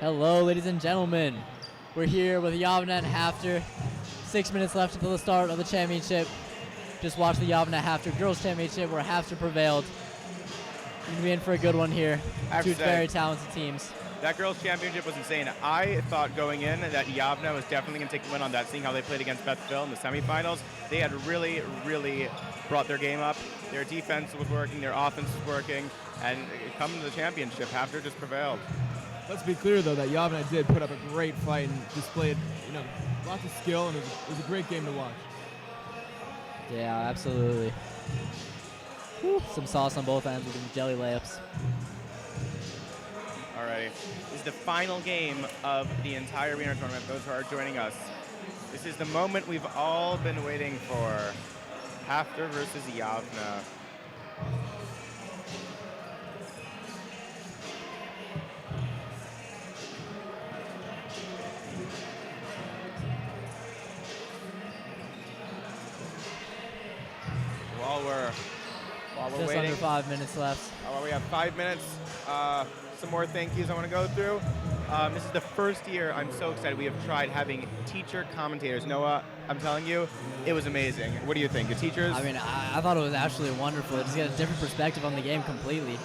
Hello, ladies and gentlemen. We're here with Yavneh and HAFTR. 6 minutes left until the start of the championship. Just watched the Yavneh HAFTR Girls Championship where HAFTR prevailed. You're going to be in for a good one here. Two very talented teams. That girls' championship was insane. I thought going in that Yavneh was definitely going to take the win on that, seeing how they played against Bethville in the semifinals. They had really, really brought their game up. Their defense was working, their offense was working, and coming to the championship, HAFTR just prevailed. Let's be clear, though, that Yavneh did put up a great fight and displayed, lots of skill, and it was a great game to watch. Yeah, absolutely. Whew, some sauce on both ends with the jelly layups. Alrighty. This is the final game of the entire Weiner tournament, those who are joining us. This is the moment we've all been waiting for. HAFTR versus Yavneh. While we're Just waiting, under 5 minutes left. while we have 5 minutes, some more thank yous I want to go through. This is the first year I'm so excited we have tried having teacher commentators. Noah, I'm telling you, it was amazing. What do you think? The teachers? I mean, I thought it was absolutely wonderful. Just get a different perspective on the game completely.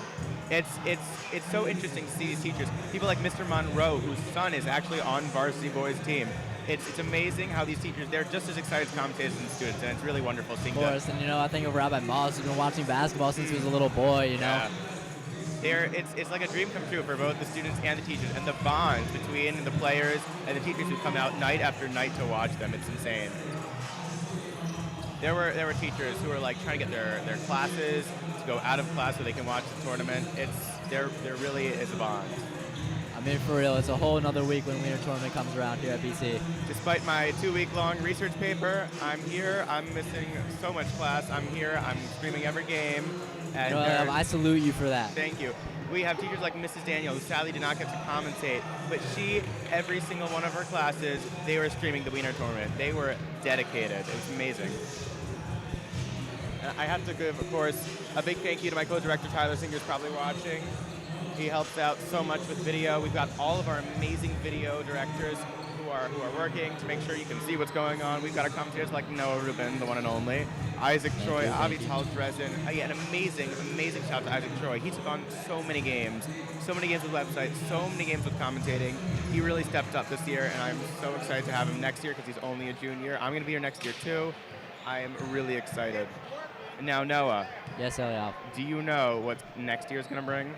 It's so interesting to see these teachers. People like Mr. Monroe, whose son is actually on varsity boys team. It's amazing how these teachers, they're just as excited as commentators and students, and it's really wonderful seeing them. Of course, and I think of Rabbi Moss, who's been watching basketball since he was a little boy, Yeah. It's like a dream come true for both the students and the teachers, and the bonds between the players and the teachers who come out night after night to watch them. It's insane. There were teachers who were like trying to get their classes to go out of class so they can watch the tournament. There really is a bond. I mean, for real, it's a whole another week when Weiner tournament comes around here at BC. Despite my 2-week-long research paper, I'm here. I'm missing so much class. I'm here. I'm streaming every game. And I salute you for that. Thank you. We have teachers like Mrs. Daniel, who sadly did not get to commentate, but she, every single one of her classes, they were streaming the Weiner tournament. They were dedicated. It was amazing. And I have to give, of course, a big thank you to my co-director, Tyler Singer, who's probably watching. He helps out so much with video. We've got all of our amazing video directors who are working to make sure you can see what's going on. We've got our commentators like Noah Rubin, the one and only, Isaac Troy, Avital Dresden. Again, amazing shout out to Isaac Troy. He took on so many games with websites, so many games with commentating. He really stepped up this year, and I'm so excited to have him next year because he's only a junior. I'm going to be here next year too. I am really excited. Now, Noah. Yes, Eliab. Do you know what next year's going to bring?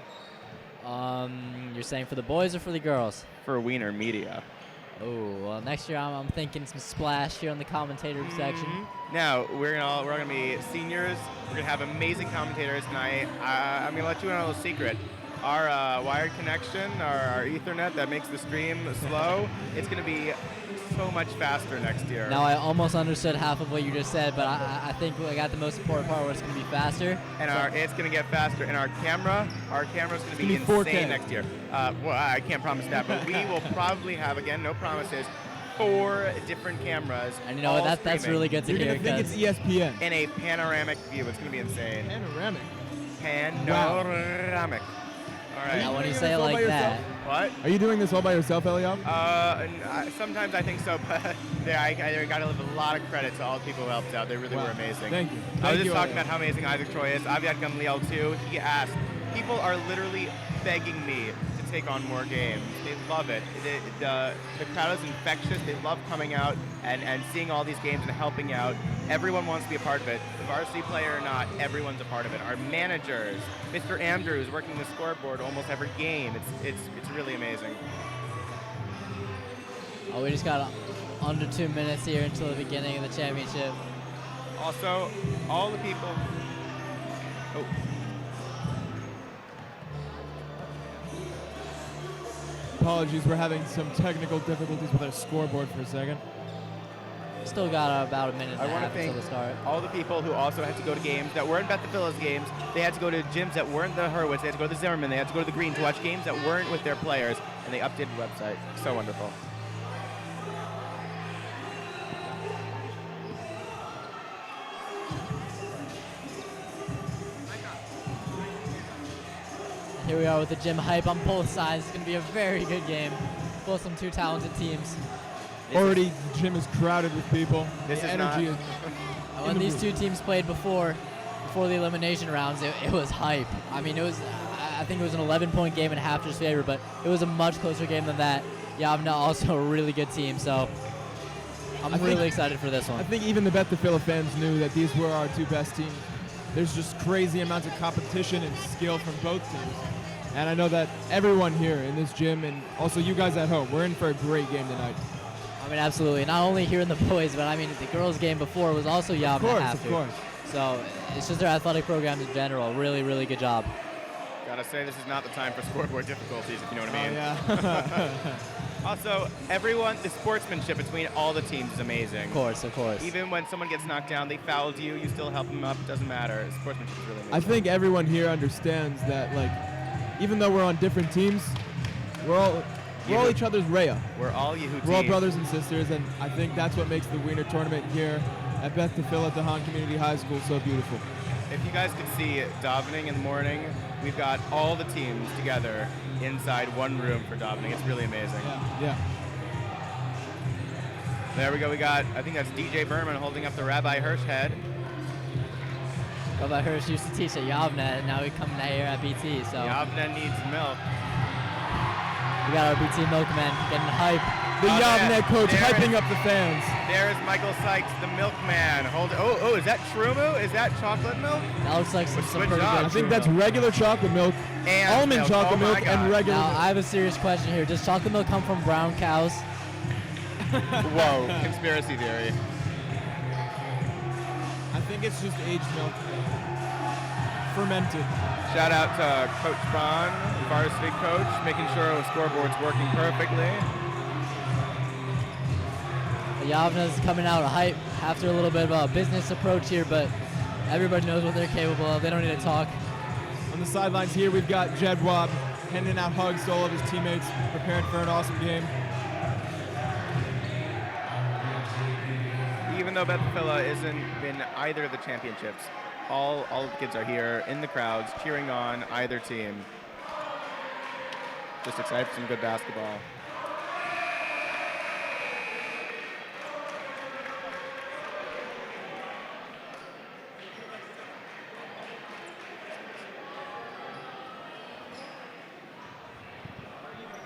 You're saying for the boys or for the girls? For Weiner Media. Oh, well, next year I'm thinking some splash here in the commentator section. Now, we're gonna be seniors. We're gonna have amazing commentators tonight. I'm gonna let you in on a little secret. Our wired connection, our Ethernet that makes the stream slow, it's gonna be so much faster next year. Now, I almost understood half of what you just said, but I think I got the most important part where it's going to be faster. And it's going to get faster. And our camera's going to be insane 4K. next year. Well, I can't promise that, but we will probably have, again, no promises, 4 different cameras. And you know what? That's really good to You're hear. going to think it's ESPN. In a panoramic view. It's going to be insane. Panoramic. Panoramic. All right. Now, when you say it like that. What? Are you doing this all by yourself, Eliab? Sometimes I think so, but I got to give a lot of credit to all the people who helped out. They really were amazing. Thank you. I was just talking about how amazing Isaac Troy is. Aviad Gamliel too. He asked. People are literally begging me to take on more games. They love it. The crowd is infectious. They love coming out and seeing all these games and helping out. Everyone wants to be a part of it. Varsity player or not, everyone's a part of it. Our managers, Mr. Andrews, working the scoreboard almost every game. It's really amazing. Oh, we just got under 2 minutes here until the beginning of the championship. Also, all the people. Oh. Apologies, we're having some technical difficulties with our scoreboard for a second. Still got about a minute and I a want half to until thank the start. all the people who also had to go to games that weren't Beth Villa's games. They had to go to gyms that weren't the Hurwitz. They had to go to the Zimmerman. They had to go to the Green to watch games that weren't with their players, and they updated the website. So wonderful. Here Here we are with the gym hype on both sides. It's going to be a very good game. Both some two talented teams. Already, the gym is crowded with people. This the is energy not- is. When these two teams played before the elimination rounds, it was hype. I mean, I think it was an 11-point game in HAFTR's favor, but it was a much closer game than that. Yavneh also a really good team, so I'm really excited for this one. I think even the Bet the Phila fans knew that these were our two best teams. There's just crazy amounts of competition and skill from both teams. And I know that everyone here in this gym and also you guys at home, we're in for a great game tonight. I mean, absolutely. Not only here in the boys, but I mean, the girls' game before was also Yavneh HAFTR. Of course. So it's just their athletic programs in general. Really, really good job. Gotta say, this is not the time for scoreboard difficulties, if you know what I mean. Yeah. Also, the sportsmanship between all the teams is amazing. Of course, of course. Even when someone gets knocked down, they fouled you, you still help them up, it doesn't matter. Sportsmanship is really amazing. I think everyone here understands that, like, even though we're on different teams, we're all each other's Rhea. We're all Yehudim. We're all brothers and sisters, and I think that's what makes the Weiner tournament here at Bet the Phila at DeHaan Community High School so beautiful. If you guys could see davening in the morning, we've got all the teams together inside one room for davening. It's really amazing. Yeah. There we go. We got, I think that's DJ Berman holding up the Rabbi Hirsch head. Rabbi Hirsch used to teach at Yavneh, and now he's coming out here at BT. So Yavneh needs milk. we got our BT milkman getting hype. The Yavneh coach there hyping is- up the fans. There is Michael Sykes, the milkman. Oh, is that Trumu? Is that chocolate milk? That looks like some Good pretty job. good I think True that's milk. regular chocolate milk, And almond milk. chocolate Oh my milk, God. and regular Now, milk. I have a serious question here. Does chocolate milk come from brown cows? Whoa, conspiracy theory. I think it's just aged milk. Fermented. Shout out to Coach Bond, varsity coach, making sure the scoreboard's working perfectly. Yavneh's coming out hype after a little bit of a business approach here, but everybody knows what they're capable of. They don't need to talk. On the sidelines here, we've got Jed Wabb handing out hugs to all of his teammates, preparing for an awesome game. Even though Bet the Phila isn't in either of the championships, all the kids are here in the crowds cheering on either team. Just excited for some good basketball.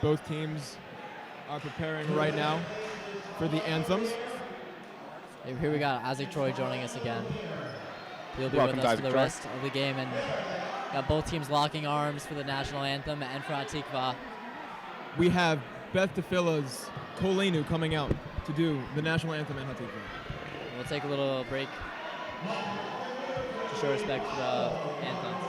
Both teams are preparing right now for the anthems. Here we got Isaac Troy joining us again. He'll be Welcome with to us Isaac for the Troy. rest of the game, and got both teams locking arms for the national anthem and for Hatikva. We have Beth DeFila's Kolenu coming out to do the national anthem and Hatikva. We'll take a little break to show respect for the anthems.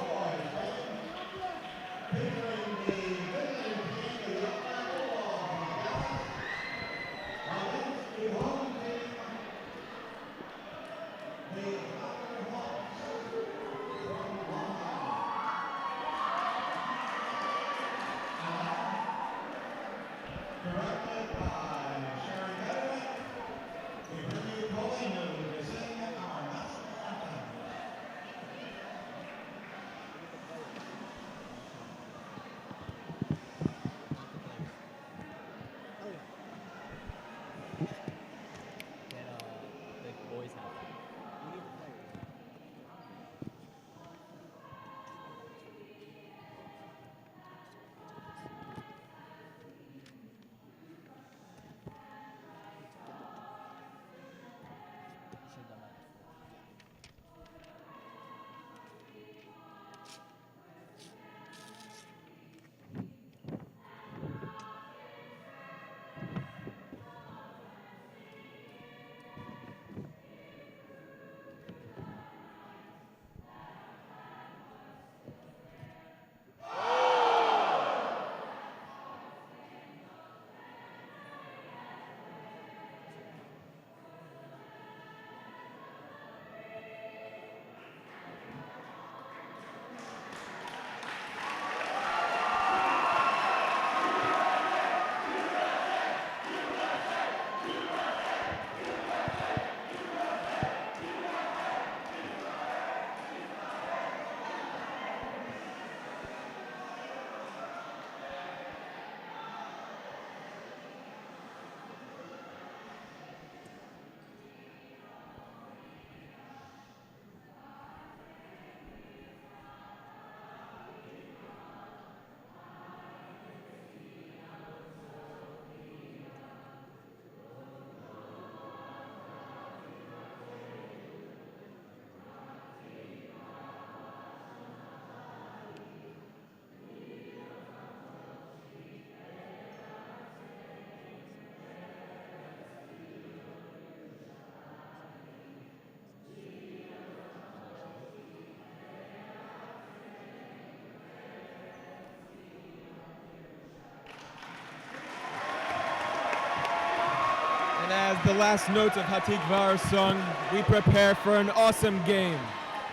And as the last notes of HAFTR are sung, we prepare for an awesome game.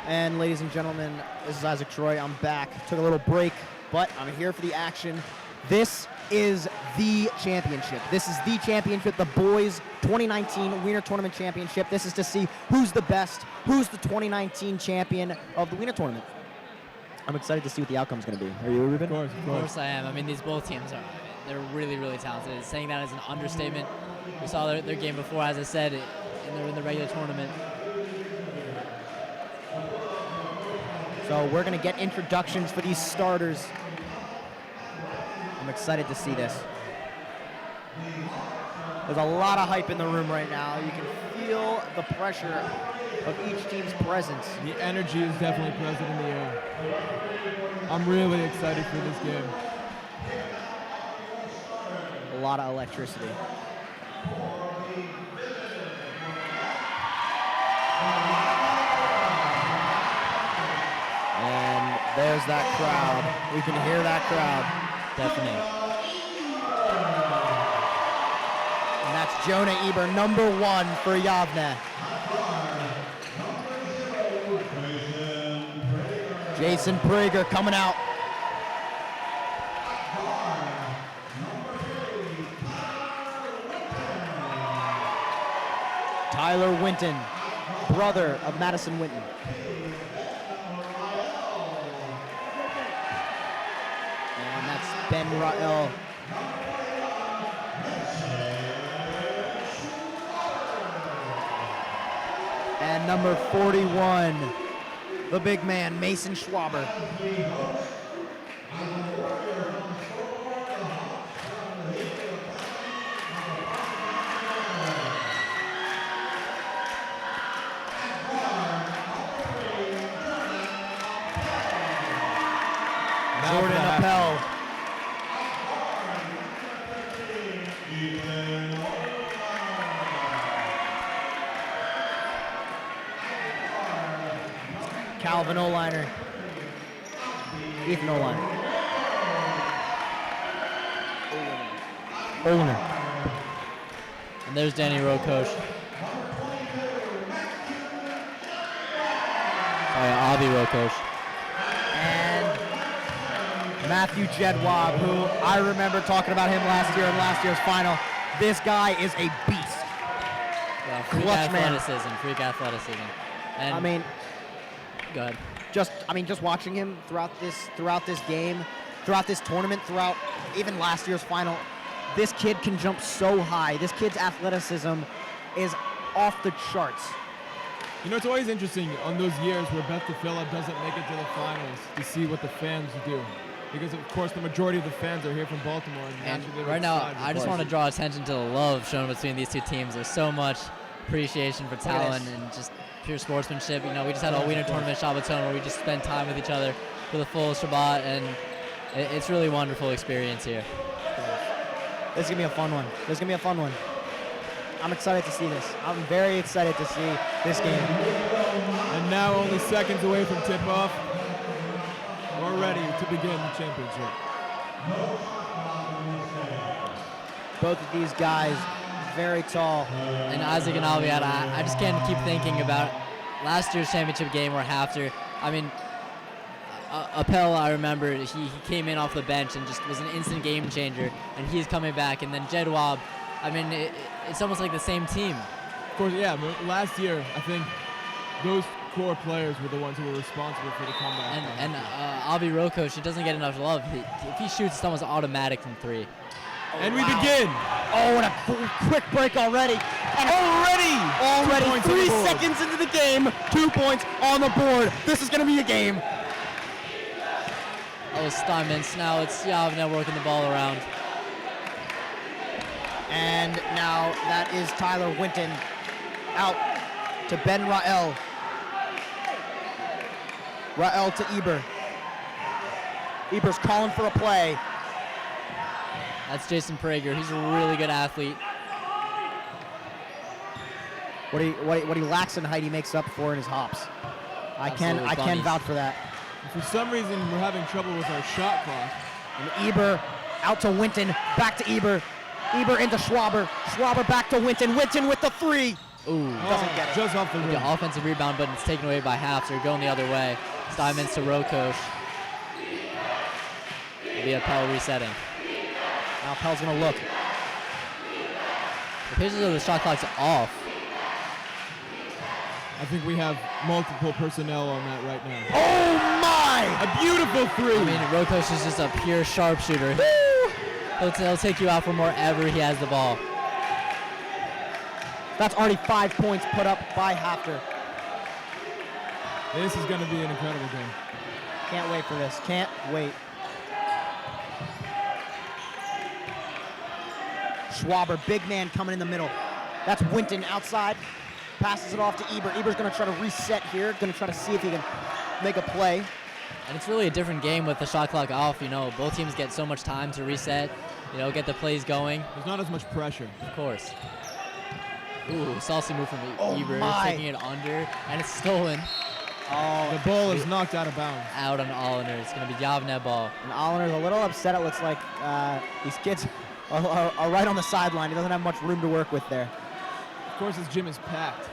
And ladies and gentlemen, this is Isaac Troy. I'm back. Took a little break, but I'm here for the action. This is the championship. This is the championship, the boys 2019 Weiner Tournament Championship. This is to see who's the best, who's the 2019 champion of the Weiner Tournament. I'm excited to see what the outcome's going to be. Are you, Ruben? Of Course I am. I mean, these both teams they're really, really talented. Saying that is an understatement. We saw their game before, as I said, in the regular tournament. So we're going to get introductions for these starters. I'm excited to see this. There's a lot of hype in the room right now. You can feel the pressure of each team's presence. The energy is definitely present in the air. I'm really excited for this game. A lot of electricity. And there's that crowd. We can hear that crowd. Definitely. And that's Jonah Eber, number 1 for Yavneh. Jason Prager coming out. Tyler Winton, brother of Madison Winton. And that's Ben Rael. And number 41, the big man, Mason Schwaber. Jordan Appel. Calvin Oleiner. Ethan Oleiner. Oleiner. And there's Danny Rokosh. Avi Rokosh. And Matthew Jedwab, who I remember talking about him last year in last year's final. This guy is a beast. Yeah, freak Clutch man. athleticism. And I mean, go ahead. just watching him throughout this game, throughout this tournament, throughout even last year's final, this kid can jump so high. This kid's athleticism is off the charts. You know, it's always interesting on those years where Beth DeFilla doesn't make it to the finals to see what the fans do. Because, of course, the majority of the fans are here from Baltimore. And naturally they're right now, excited, I of just course. want to draw attention to the love shown between these two teams. There's so much appreciation for at talent this. and just pure sportsmanship. You know, we just had a Weiner tournament Shabbaton where we just spent time with each other for the full Shabbat, and it's really a wonderful experience here. This is going to be a fun one. I'm excited to see this. I'm very excited to see this game. And now only seconds away from tip-off. We're ready to begin the championship. Both of these guys, very tall. And Isaac and Alviad, I just can't keep thinking about last year's championship game where HAFTR, I mean, Appel, I remember, he came in off the bench and just was an instant game changer, and he's coming back. And then Jedwab, I mean, it's almost like the same team. Of course, yeah, but last year, I think those core players were the ones who were responsible for the comeback. And Avi Rokosh, he doesn't get enough love. If he shoots, it's almost automatic from 3. And we begin. Oh, and a quick break already. And already 2 points on 3 the board. seconds into the game, 2 points on the board. This is going to be a game. That was Steinmetz. Now it's Yavneh working the ball around. And now that is Tyler Winton out to Ben Rael. Rael to Eber. Eber's calling for a play. That's Jason Prager. He's a really good athlete. What he lacks in height, he makes up for in his hops. I can bunnies. vouch for that. For some reason, we're having trouble with our shot clock. And Eber out to Winton, back to Eber. Eber into Schwaber. Schwaber back to Winton. Winton with the three. Ooh. Doesn't get it. Just off the rim. The offensive rebound, but it's taken away by HAFTR, going the other way. Steinman's to Rokosh. It'll be Appel resetting. Now Appel's gonna look. The pitches of the shot clock's off. I think we have multiple personnel on that right now. Oh my! A beautiful three. I mean, Rokosh is just a pure sharpshooter. He'll take you out from wherever he has the ball. That's already 5 points put up by HAFTR. This is going to be an incredible game. Can't wait for this. Can't wait. Schwaber, big man coming in the middle. That's Winton outside. Passes it off to Eber. Eber's going to try to reset here. Going to try to see if he can make a play. And it's really a different game with the shot clock off. You know, both teams get so much time to reset, you know, get the plays going. There's not as much pressure. Of course. Ooh, saucy move from Oh Eber, my. taking it under, and it's stolen. Oh, The ball is knocked out of bounds. Out on Allender. It's going to be Yavneh ball. and Olliner's a little upset. It looks like these kids are right on the sideline. He doesn't have much room to work with there. Of course, this gym is packed.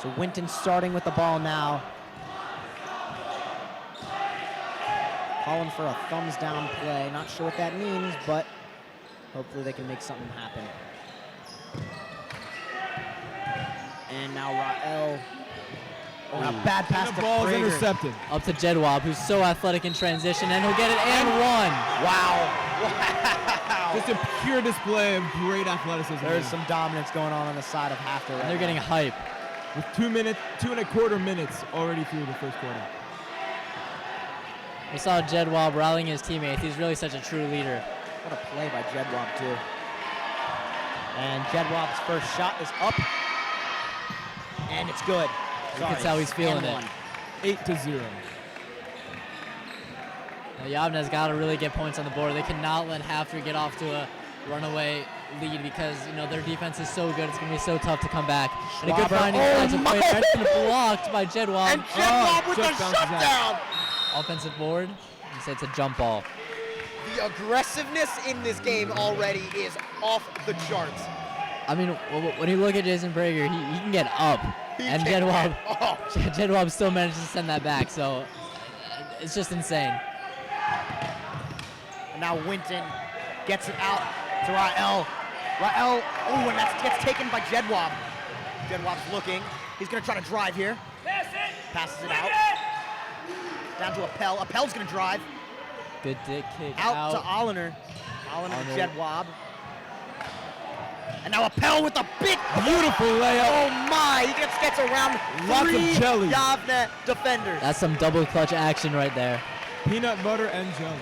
So Winton starting with the ball now. Calling for a thumbs down play. Not sure what that means, but hopefully they can make something happen. And now Rael. Oh, a bad pass And to the ball is Prager. intercepted. Up to Jedwab, who's so athletic in transition, and he'll get it and one. Wow. Wow. Just a pure display of great athleticism. There's there. some dominance going on the side of HAFTR. And Right they're getting now. hype. With 2.25 minutes already through the first quarter. We saw Jedwab rallying his teammates. He's really such a true leader. What a play by Jedwab, too. And Jedwab's first shot is up. And it's good. You can tell he's feeling it. 8-0. Now, Yavneh's got to really get points on the board. They cannot let HAFTR get off to a runaway lead because, you know, their defense is so good. It's going to be so tough to come back. And a good Schwaber. finding Oh to play. my! It's been blocked by Jedwab. And Jedwab with the just bounces shutdown. Offensive board. He said it's a jump ball. The aggressiveness in this game already is off the charts. I mean, when you look at Jason Prager, he can get up. And Jedwab, Jedwab still managed to send that back. So it's just insane. And now Winton gets it out to Rael. Rael, oh, and that gets taken by Jedwab. Jedwab's looking. He's going to try to drive here. Passes it out. Down to Appel. Appel's going to drive. Good dick kick Out to Olliner. Olliner to Jedwab. And now Appel with a big, beautiful layup. Oh my, he just gets around Lots of three jelly. Yavneh defenders. That's some double clutch action right there. Peanut butter and jelly.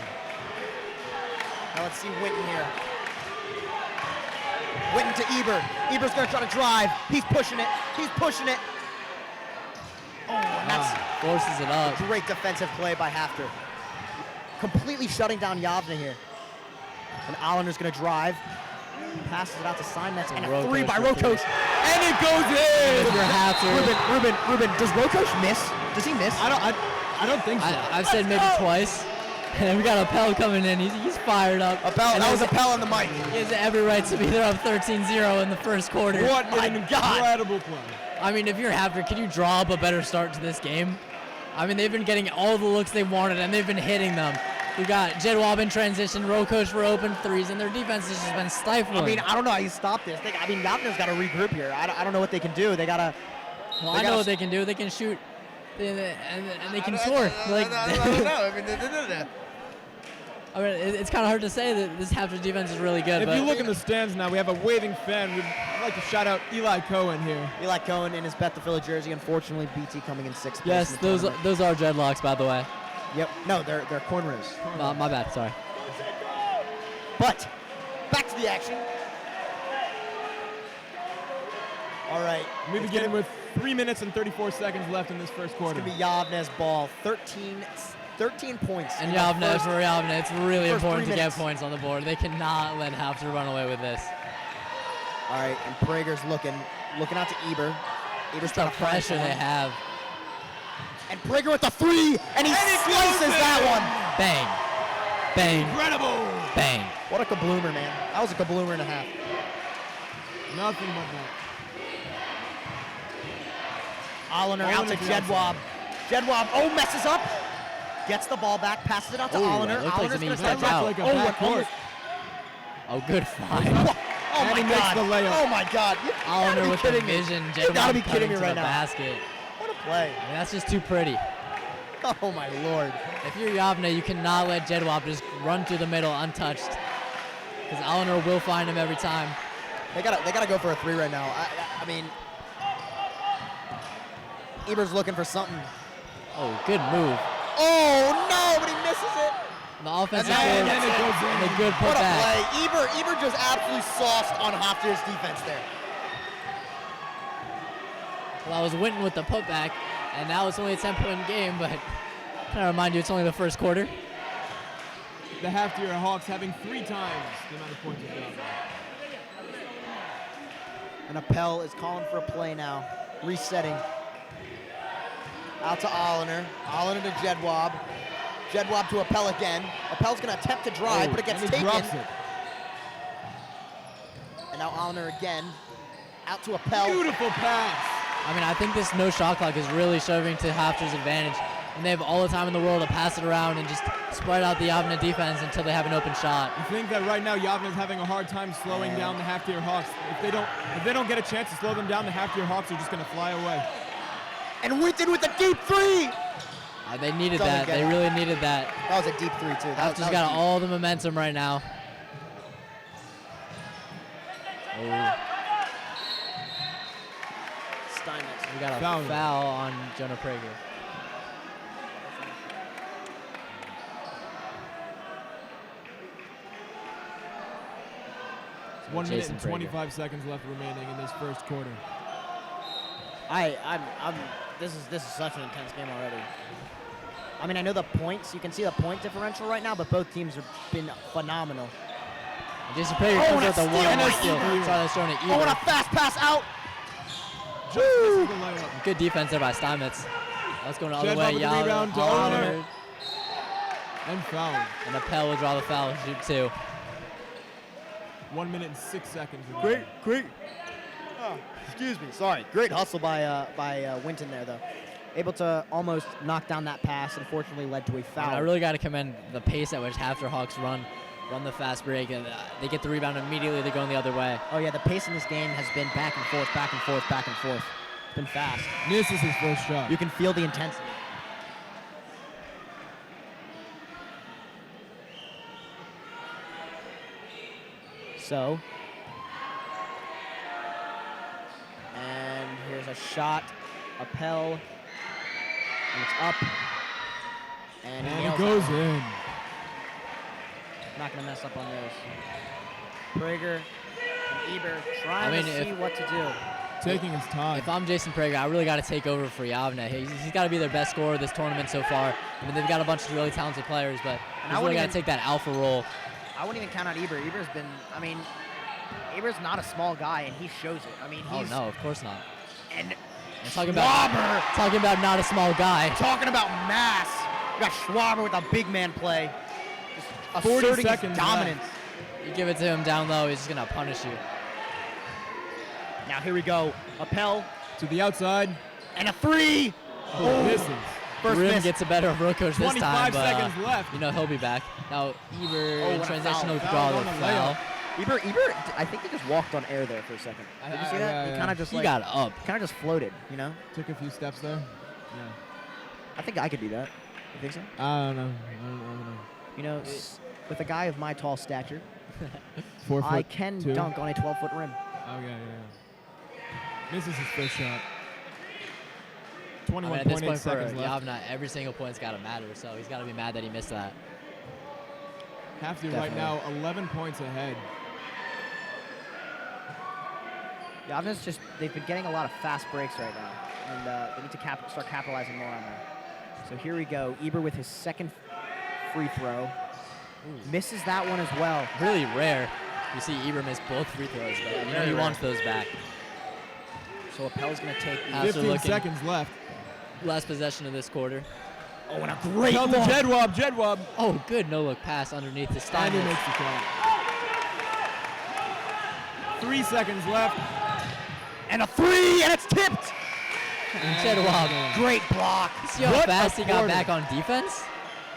Now let's see Winton here. Winton to Eber. Eber's gonna try to drive. He's pushing it. He's pushing it. Oh, and that's Forces it up. great defensive play by HAFTR. Completely shutting down Yavneh here. And Olliner's gonna drive. Passes it out to Steinmetz, and a Rokosh three by for three. Rokosh. And it goes in! If you're HAFTR, Ruben, does Rokosh miss? Does he miss? I don't think so. I've said maybe twice. And we got Appel coming in. He's fired up. Appel, And that was there's- Appel on the mic. He has every right to be there up 13-0 in the first quarter. What My an God. incredible play. I mean, if you're HAFTR, can you draw up a better start to this game? I mean, they've been getting all the looks they wanted, and they've been hitting them. You got Jedwab in transition, Rokosh for open threes, and their defense has just been stifling. I mean, I don't know how you stop this. Yavneh's got to regroup here. I don't know what they can do. They got to. well, I know what they can do. They can shoot, and they can score. Like, I don't know. I mean, it's kind of hard to say that this HAFTR defense is really good. If but you look in the stands now, we have a waving fan. We'd like to shout out Eli Cohen here. Eli Cohen in his Bet the Philly jersey. Unfortunately, BT coming in sixth place. yes, in the those tournament. are dreadlocks, by the way. Yep. No, they're cornrows. My bad. Sorry. But back to the action. All right. We it's begin gonna- with 3 minutes and 34 seconds left in this first It's quarter. gonna be Yavneh's ball. 13 points. And in the Yavneh, first- for Yavneh, it's really first important 3 to get minutes. points on the board. They cannot let HAFTR run away with this. All right, and Prager's looking out to Eber. Eber's Just trying the to find pressure they someone. have. And Prager with the three, and he slices that one. Bang. Bang. Incredible! Bang. What a kabloomer, man. That was a kabloomer and a half. Nothing but that. Oliner out to Oliner to the Jedwab. Jedwab, messes up. Gets the ball back, passes it out to Ooh, Oliner. that looked like to Oliner's me gonna he step stepped back. out. Like a Oh, backcourt. almost. Oh, good find. Oh And my he makes God. the layup. Oh my God. You gotta Oliner be with the kidding me. vision. You gotta be Jedwab kidding me cutting to right the now. basket. What a play. I mean, that's just too pretty. Oh my Lord. If you're Yavneh, you cannot let Jedwab just run through the middle untouched. Because Oliner will find him every time. They gotta go for a three right now. I mean, Eber's looking for something. Oh, good move. Oh no, but he misses it. The offensive And board then it goes and a good What a putback. play. Eber just absolutely sauced on HAFTR's defense there. Well, I was Winton with the putback, and now it's only a 10-point game, but kind of remind you it's only the first quarter. The HAFTR Hawks having 3 times the amount of points they've got. And Appel is calling for a play now. Resetting. Out to Oliner. Oliner to Jedwab. Jedwab to Appel again. Appel's going to attempt to drive, but it gets and he taken. drops it. And now Oliner again. Out to Appel. Beautiful pass. I mean, I think this no shot clock is really serving to HAFTR's advantage, and they have all the time in the world to pass it around and just spread out the Yavneh defense until they have an open shot. I think that right now Yavneh is having a hard time slowing down the HAFTR Hawks. If they don't get a chance to slow them down, the HAFTR Hawks are just going to fly away. And Winton with a deep three. They needed Doesn't that. get They it. really needed that. That was a deep three, too. That HAFTR's was got deep. all the momentum right now. Oh, Steinmetz. we got a Foul. foul on Jonah Prager. It's 1 minute Jason and Prager. 25 seconds left remaining in this first quarter. This is such an intense game already. I mean, I know the points. You can see the point differential right now, but both teams have been phenomenal. Jason Prager Oh, comes and out the a one steal on by one steal. Eber. Charlie's throwing it Oh, and a Eber. fast pass out. Just misses the layup. Good defense there by Steinmetz. That's going the other Jedwab way. with the Yavneh, rebound to Oliner, And foul. and Appel will draw the foul, shoot 2. 1 minute and 6 seconds remaining. Great. Oh, excuse me. Sorry. Great hustle by Winton there, though. Able to almost knock down that pass. Unfortunately, led to a foul. I really got to commend the pace at which HAFTR Hawks run the fast break, and they get the rebound immediately. They're going the other way. Oh yeah, the pace in this game has been back and forth, back and forth, back and forth. It's been fast. Misses his first shot. You can feel the intensity. So, and here's a shot, Appel, and it's up, and he And nails it goes it. in. Not gonna mess up on those. Prager and Eber trying I mean, to see what to do. Taking his time. If I'm Jason Prager, I really got to take over for Yavneh. He's got to be their best scorer this tournament so far. I mean, they've got a bunch of really talented players, but And he's I really got wouldn't to take that alpha role. I wouldn't even count out Eber. Eber's been, I mean, Eber's not a small guy, and he shows it. I mean, Oh he's no, of course not. and I'm talking Schwaber about not a small guy. talking about mass. We got Schwaber with a big man play, just 40 asserting his seconds dominance. You give it to him down low, he's just gonna punish you. Now here we go. Appel To the outside. and a three. Oh, misses. First Rim miss. gets the better of Rokosh this 25 time, but seconds left. you know he'll be back. Now Eber Oh, in what a transition foul. will Foul draw on the the foul. Eber, I think he just walked on air there for a second. Did you see that? He yeah. kind of just He like got up. kind of just floated. You know? Took a few steps there. Yeah. I think I could do that. You think so? I don't know. I don't know. You know, with a guy of my tall stature, 4 foot I can 2. dunk on a 12-foot rim. Oh, yeah. Misses his first shot. I mean, at this 21.8 point for seconds left. Yavneh, every single point's got to matter, so he's got to be mad that he missed that. HAFTR right now 11 points ahead. Yavneh's just, they've been getting a lot of fast breaks right now, and they need to start capitalizing more on that. So here we go. Eber with his second free throw. Misses that one as well. Really rare. You see Eber miss both free throws, but you know very he rare. wants those back. So Appel's going to take the... After 15 looking- seconds left. Last possession of this quarter. Oh, and a great Down to look. Jedwab. Oh, good no-look pass underneath the And Stein. he makes the shot. 3 seconds left. And a three, and it's tipped. Jedwab. Great block. See how What fast a he got quarter. back on defense?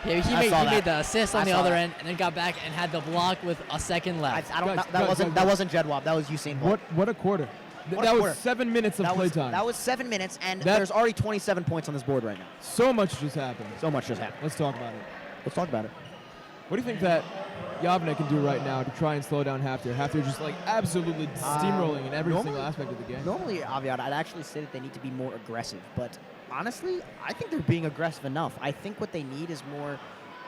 Yeah, he I made saw that. the assist on I the saw other that. end, and then got back and had the block with a second left. I don't. Guys, That guys, wasn't Jedwab. That was Usain Bolt. What a quarter. What a That was quarter. 7 minutes of playtime. That was 7 minutes, and That- there's already 27 points on this board right now. So much just happened. So much just happened. Let's talk about it. Let's talk about it. What do you think that Yavneh can do right now to try and slow down HAFTR? HAFTR just like absolutely steamrolling in every single aspect of the game. Normally, Aviad, I'd actually say that they need to be more aggressive, but honestly, I think they're being aggressive enough. I think what they need is more.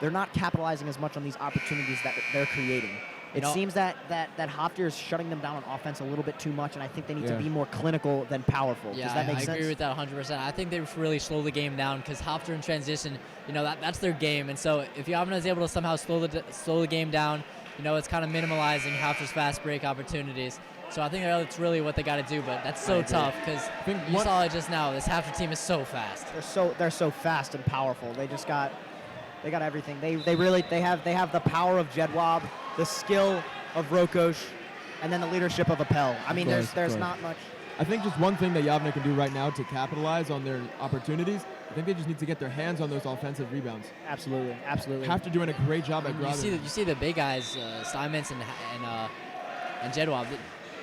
They're not capitalizing as much on these opportunities that they're creating. It seems that HAFTR is shutting them down on offense a little bit too much, and I think they need to be more clinical than powerful. Yeah, Does that make I sense? agree with that 100%. I think they really slow the game down because HAFTR in transition, that's their game. And so if Yavneh is able to somehow slow the game down, it's kind of minimalizing HAFTR's fast break opportunities. So I think that's really what they got to do, but that's so tough because you saw it just now. This HAFTR team is so fast. They're so fast and powerful. They got everything. They have the power of Jedwab, the skill of Rokosh, and then the leadership of Appel. I mean, there's not much. I think just one thing that Yavneh can do right now to capitalize on their opportunities, I think they just need to get their hands on those offensive rebounds. Absolutely. HAFTR doing a great job at grabbing. You see the big guys, Simons and Jedwab.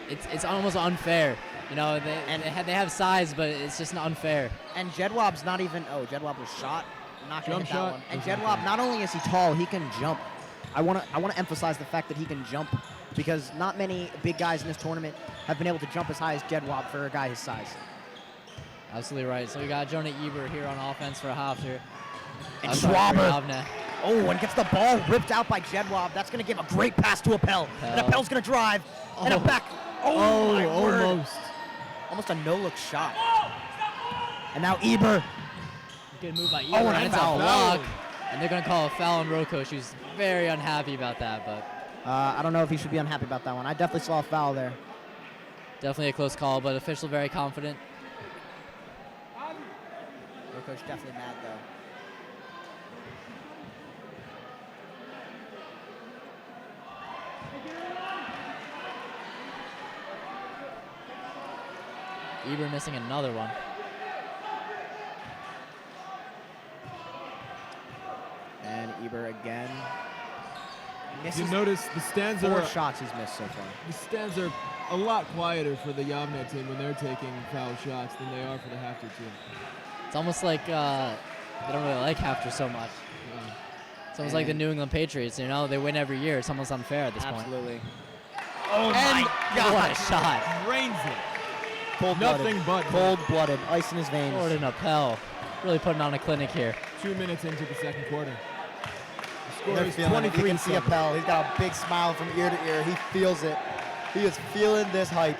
It's almost unfair. They have size, but it's just not unfair. And Jedwab's not even. Oh, Jedwab was shot. Not gonna Jump hit that shot. one. And Jedwab, not only is he tall, he can jump. I want to emphasize the fact that he can jump because not many big guys in this tournament have been able to jump as high as Jedwab for a guy his size. Absolutely right. So we got Jonah Eber here on offense for HAFTR. And I'm sorry, for Schwaber. Yavneh. Oh, and gets the ball ripped out by Jedwab. That's going to give a great pass to Appel. And Appel. Appel's going to drive. And a back. Oh, my word. Almost. Almost a no-look shot. And now Eber. Good move by Eber. Oh, and and a it's a foul. block. And they're going to call a foul on Rokosh, who's very unhappy about that, but I don't know if he should be unhappy about that one. I definitely saw a foul there. definitely a close call, but official very confident. Rokosh definitely mad, though. Eber missing another one. And Eber again. You Misses notice the stands 4 are shots he's missed so far. the stands are a lot quieter for the Yavneh team when they're taking foul shots than they are for the HAFTR team. It's almost like they don't really like HAFTR so much. It's almost like the New England Patriots, they win every year. It's almost unfair at this point. Absolutely. Oh And what a shot. Drains it. Cold-blooded. Nothing but Cold-blooded. Ice in his veins. Jordan Appel really putting on a clinic here. 2 minutes into the second quarter. The score They're is feeling it. You can see 23-7. Appel. He's got a big smile from ear to ear. He feels it. He is feeling this hype.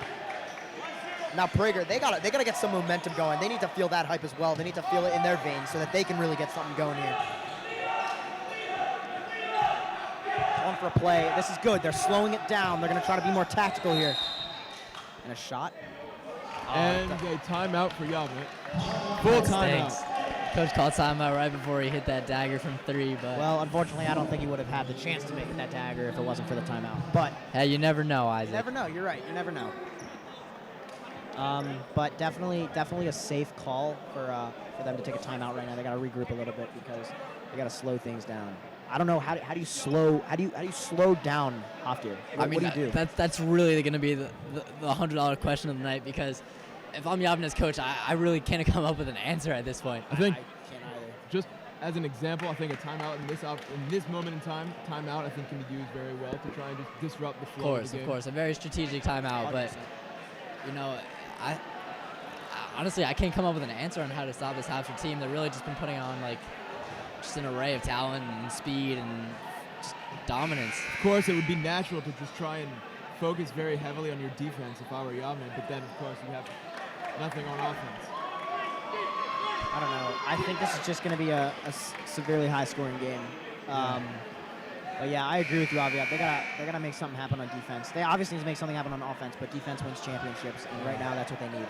Now Prager, they gotta get some momentum going. They need to feel that hype as well. They need to feel it in their veins so that they can really get something going here. One for a play. This is good. They're slowing it down. They're gonna try to be more tactical here. And a shot. And a timeout for Yavneh. Full That timeout. stinks. Coach called timeout right before he hit that dagger from 3, but Well, unfortunately, I don't think he would have had the chance to make that dagger if it wasn't for the timeout. But hey, you never know, Isaac. you never know. You're right. You never know. But definitely a safe call for them to take a timeout right now. They got to regroup a little bit because they got to slow things down. I don't know how do you slow down HAFTR? I mean, what do you do? that's really going to be the $100 question of the night because if I'm Yavneh's coach, I really can't come up with an answer at this point. I think I can't either. just as an example, I think a timeout in this moment in time, timeout I think can be used very well to try and just disrupt the flow of the game. Of course, a very strategic timeout, but 100%. I honestly I can't come up with an answer on how to stop this HAFTR team. They've really just been putting on just an array of talent and speed and just dominance. Of course, it would be natural to just try and focus very heavily on your defense if I were Yavneh, but then of course you have nothing on offense. I don't know. I think this is just going to be a severely high-scoring game. But yeah, I agree with you, Aviat. They gotta make something happen on defense. They obviously need to make something happen on offense, but defense wins championships, and right now that's what they need.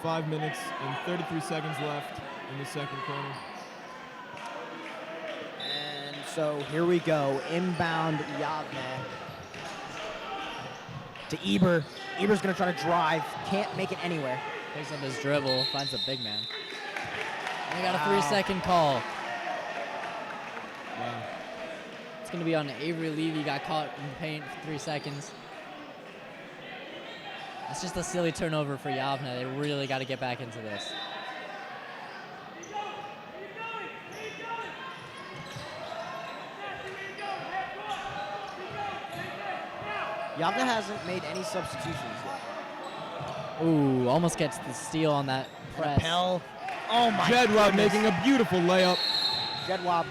5 minutes and 33 seconds left in the second quarter. And so here we go. Inbound Yavneh to Eber. Eber's going to try to drive. Can't make it anywhere. Picks up his dribble, finds a big man. And they got a Wow. 3-second call. Wow. It's going to be on Avery Levy. Got caught in the paint for 3 seconds. It's just a silly turnover for Yavneh. They really got to get back into this. Yavneh hasn't made any substitutions yet. Ooh, almost gets the steal on that press. Pell. Oh my Jedwab goodness. making a beautiful layup. Jedwab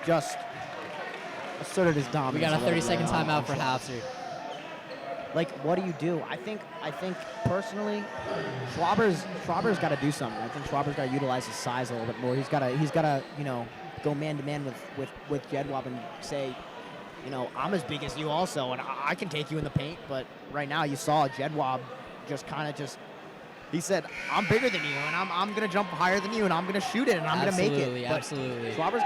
just asserted his dominance. We got a little 30-second bit. timeout for HAFTR. Like, what do you do? I think personally, Schwaber's got to do something. I think Schwaber's got to utilize his size a little bit more. He's got to go man to man with Jedwab and say, I'm as big as you also, and I can take you in the paint. But right now, you saw Jedwab he said, I'm bigger than you, and I'm gonna jump higher than you, and I'm gonna shoot it, and I'm gonna make it. But Absolutely. Schwaber's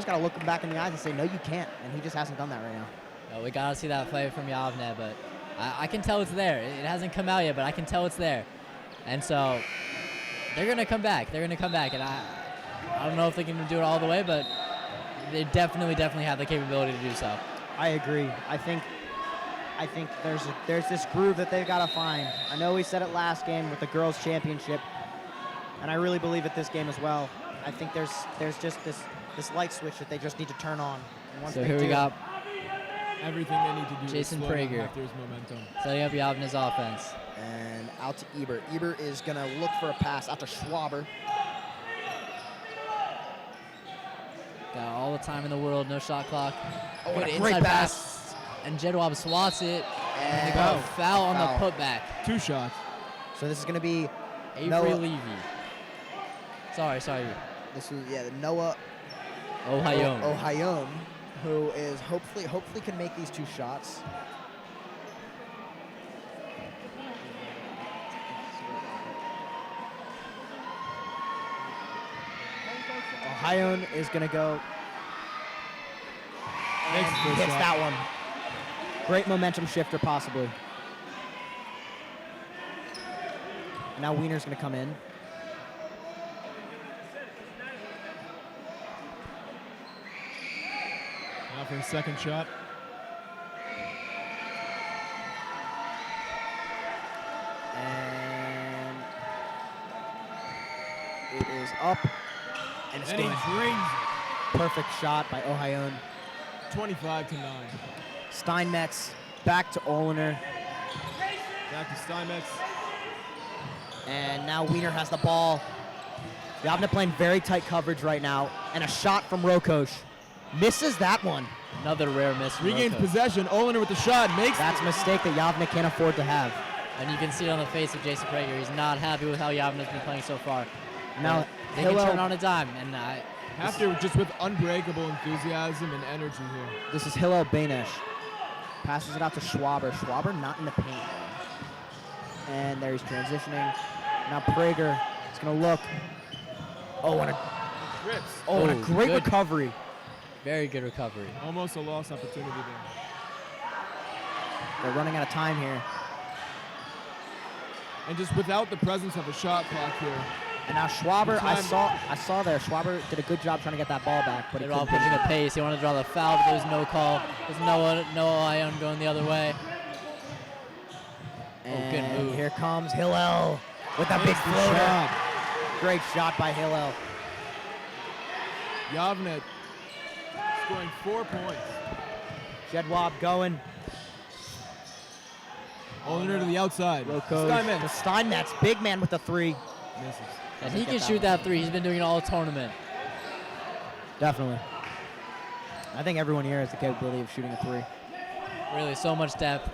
got to look him back in the eyes and say, no, you can't, and he just hasn't done that right now. No, we got to see that play from Yavneh, but I can tell it's there. It hasn't come out yet, but I can tell it's there. And so they're going to come back. They're going to come back, and I don't know if they can do it all the way, but they definitely have the capability to do so. I agree. I think there's this groove that they've got to find. I know we said it last game with the girls' championship, and I really believe it this game as well. I think there's just this light switch that they just need to turn on. And once So they here we do, got Everything they need to do Jason is slow down Prager. HAFTR's momentum. setting up Yavneh's offense. and out to Eber. Eber is going to look for a pass out to Schwaber. Got all the time in the world, no shot clock. Oh, Good and a great inside pass. And Jedwab swats it. And they And got a foul on foul. the putback. 2 shots. So this is going to be Avery Noah. Levy. Sorry. This is Noah Ohio. Ohayom, who is hopefully can make these 2 shots. Ohayom is going to go and Makes the first hits shot. that one. Great momentum shifter, possibly. Now Weiner's going to come in. Now for his second shot. And it is up. And it's And he going. drains Perfect shot by Ohayom. it. 25-9. Steinmetz back to Olener. Back to Steinmetz. And now Weiner has the ball. Yavneh playing very tight coverage right now. And a shot from Rokosh. Misses that one. Another rare miss from Regains Rocco. possession. Olener with the shot. Makes That's a mistake that Yavneh can't afford to have. And you can see it on the face of Jason Prager. He's not happy with how Yavneh's been playing so far. Now, They can Hillel, turn on a dime. And HAFTR just with unbreakable enthusiasm and energy here. this is Hillel Banesh. Passes it out to Schwaber. Schwaber not in the paint. Though. And there he's transitioning. Now Prager is going to look. Oh, and a Rips. and a Oh, great good. recovery. very good recovery. Almost a lost opportunity there. They're running out of time here. And just without the presence of a shot clock here. And now Schwaber, I Time. saw there. Schwaber did a good job trying to get that ball back, but he They're all couldn't. pushing the pace. He wanted to draw the foul, but there's no call. There's Noah Ion going the other way. And good move. here comes Hillel with a big Makes the floater. shot. Great shot by Hillel. Yavneh scoring 4 points. Jedwab going. Olener to the outside. Rocco. Steinmetz. Steinmetz, big man with the 3. Misses. And he get can that shoot one. that 3. He's been doing it all tournament. Definitely. I think everyone here has the capability of shooting a 3. Really, so much depth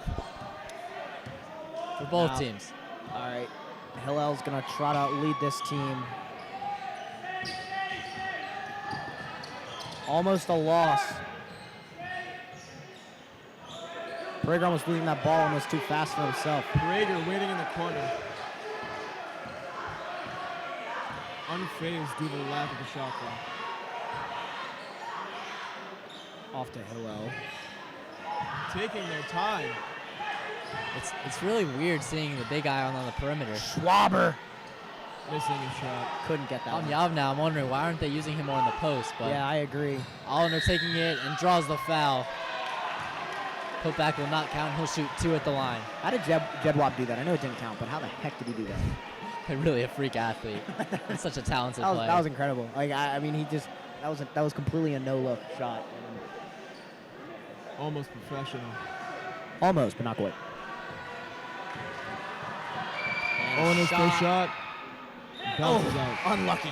for both Now- teams. All right. Hillel's going to try to lead this team. Almost a loss. Prager almost losing that ball almost too fast for himself. Prager waiting in the corner. unfazed due to the lack of the shot clock. Off to Hillel. Taking their time. It's really weird seeing the big guy on the perimeter. Schwaber. Missing his shot. Couldn't get that On one. Yavneh, I'm wondering why aren't they using him more in the post? But Yeah, I agree. Allender taking it and draws the foul. Putback will not count. He'll shoot 2 at the line. How did Jedwab do that? I know it didn't count, but how the heck did he do that? Really a freak athlete. And such a talented player. That was incredible. Like I mean, he just that was completely a no-look shot. Almost professional. Almost, but not quite. Owner's first shot. Bounces out. Unlucky.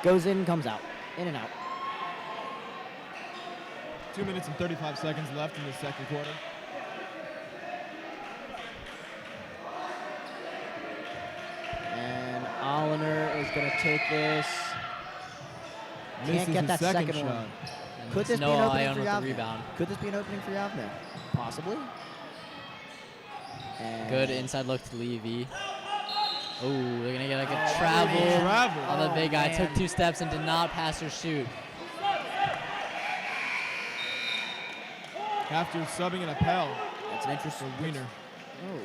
Goes in, comes out. In and out. 2 minutes and 35 seconds left in the second quarter. And Allender is going to take this. Misses Can't get his that second shot. one. And Could it's this be an Noah opening Ion for with the Yavneh? rebound. Could this be an opening for Yavneh? Possibly. And Good inside look to Levy. Oh, they're going to get like a Oh, travel Travel. on the Oh, big guy. man. Took 2 steps and did not pass or shoot. After subbing an Appel That's an interesting for Weiner. Oh.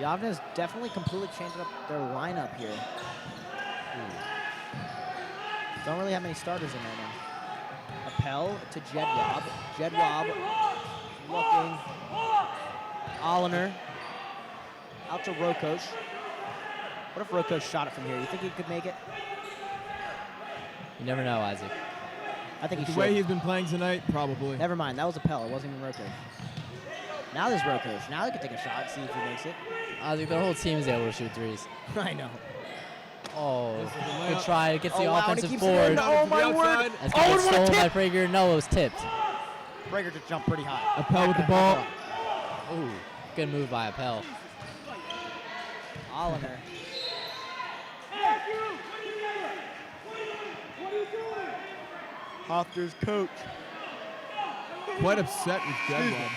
Yavneh's definitely completely changed up their lineup here. Don't really have many starters in there now. Appel to Jedwab. Jedwab looking. Allender out to Rokosh. What if Rokosh shot it from here? You think he could make it? You never know, Isaac. I think he The should. way he's been playing tonight, probably. Never mind, that was Appel. It wasn't even Rokosh. Now there's Rokosh. Now he can take a shot, see if he makes it. Isaac, their whole team is able to shoot 3s. I know. Oh, This is a good layup. try. It gets the Oh, wow, and he offensive keeps it board. in. Oh, my To the word. outside. That's Oh, going and to what a stolen by tip! Prager. No, it was tipped. Prager just jumped pretty high. Appel with the ball. Ooh, good move by Appel. Allender. HAFTR's coach. Quite upset with Jedwab.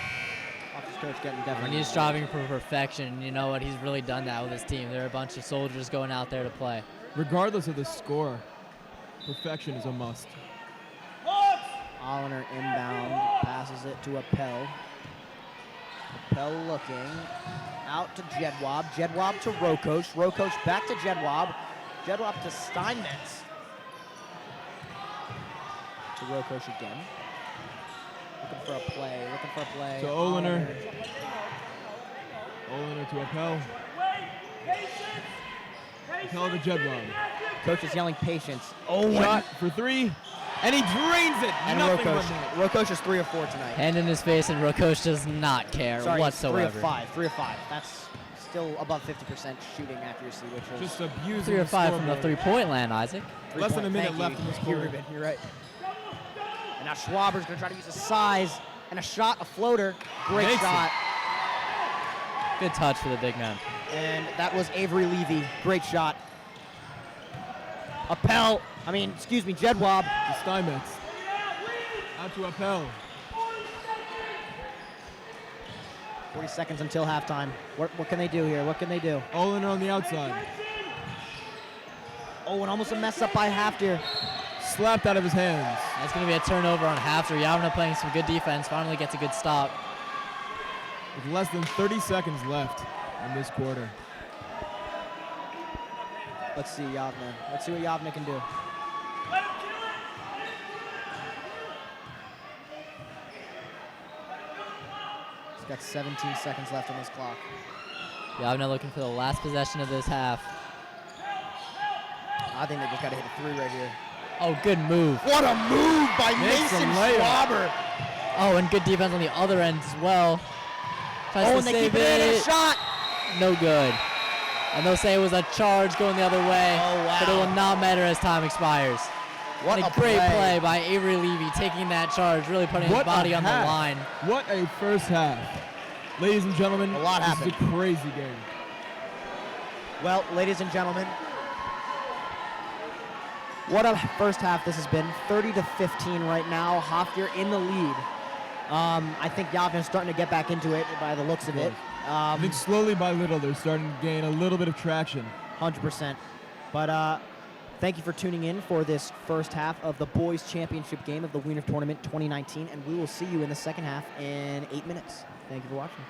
HAFTR's coach getting When definitely. he's striving for perfection, you know what? He's really done that with his team. They're a bunch of soldiers going out there to play. Regardless of the score, perfection is a must. Allender inbound, passes it to Appel. Appel looking, out to Jedwab. Jedwab to Rokosh. Rokosh back to Jedwab. Jedwab to Steinmetz. To Rokosh again. Looking for a play, To Olener. Olener to Appel. Appel to Jedwab. Coach is yelling patience. Oh, Shot for 3, and he drains it. and Nothing but Rokosh. net. Rokosh is 3 of 4 tonight. Hand in his face, and Rokosh does not care Sorry, he's 3 whatsoever. of 5. 3 of 5. That's still above 50% shooting accuracy, which is Just abusing 3 or the 5 from the scoreboard. 3-point land, Isaac. Less than a 3-point. minute Thank left you. in this Thank you, quarter. Ruben. You're right. And now Schwaber's going to try to use his size and a shot, a floater. Great Makes it. shot. Good touch for the big man. And that was Avery Levy. Great shot. Jedwab. To Steinmetz. Out to Appel. 40 seconds until halftime. What can they do here? What can they do? Olener on the outside. Oh, and almost a mess up by HAFTR. Slapped out of his hands. That's going to be a turnover on HAFTR. Yavneh playing some good defense. Finally gets a good stop. With less than 30 seconds left in this quarter. Let's see Yavneh. Let's see what Yavneh can do. He's got 17 seconds left on this clock. Yavneh looking for the last possession of this half. I think they just got to hit a 3 right here. Oh, good move. What a move by Makes Mason a layup. Schwaber. Oh, and good defense on the other end as well. Tries Oh, to and they save keep it in. it. A shot. No good. And they'll say it was a charge going the other way. Oh, wow. But it will not matter as time expires. What And a great play. play by Avery Levy, taking that charge, really putting his What a body on the half. line. What a first half. Ladies and gentlemen, A lot this is a crazy game. Well, ladies and gentlemen, what a first half this has been. 30-15 right now. HAFTR in the lead. I think Yavneh's starting to get back into it by the looks of it. I think slowly by little they're starting to gain a little bit of traction. 100%. But thank you for tuning in for this first half of the boys championship game of the Weiner Tournament 2019, and we will see you in the second half in 8 minutes. Thank you for watching.